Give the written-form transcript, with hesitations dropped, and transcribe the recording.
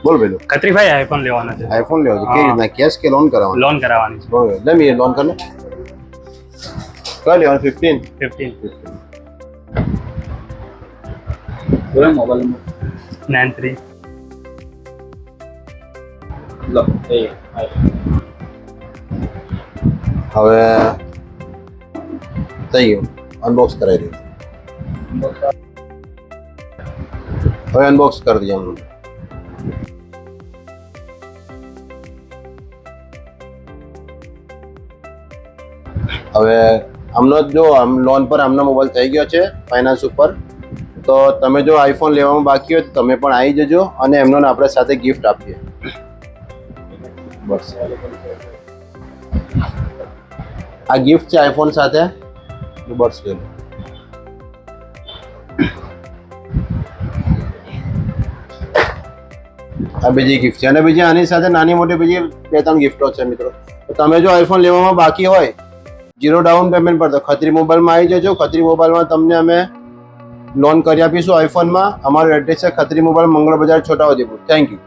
બોલ પેલું ખત્રીભાઈ આઈફોન લેવાનો છે. આઈફોન લેવો છે કેવી રીતના કેશ કે લોન કરાવવાનો લોન કરાવવાની છે. લે મી લોન કર લે કર લેવાનું 15 બોલો મોબાઈલ નંબર 93 લો એ હવે થઈ ગયું અનબોક્સ કરાવી દઈએ હવે અનબોક્સ કરી દઈએ આમ હવે આમનો જો આમ લોન પર આમનો મોબાઈલ થઈ ગયો છે ફાઇનાન્સ ઉપર તો તમે જો આઈફોન લેવામાં બાકી હોય તો તમે પણ આવી જજો અને એમનો આપણે સાથે ગિફ્ટ આપીએ બસ આ ગિફ્ટ છે આઈફોન સાથે બસ લે આ બીજી ગિફ્ટ છે અને બીજી આની સાથે નાની મોટી બીજી 2-3 ગિફ્ટો છે મિત્રો તો તમે જો આઈફોન લેવામાં બાકી હોય 0 ડાઉન પેમેન્ટ પર તો ખત્રી મોબાઈલમાં આવી જજો ખત્રી મોબાઈલમાં તમને અમે લોન કરી આપીશું આઈફોનમાં અમારું એડ્રેસ છે ખત્રી મોબાઈલ મંગળ બજાર છોટાઉદેપુર થેન્ક યુ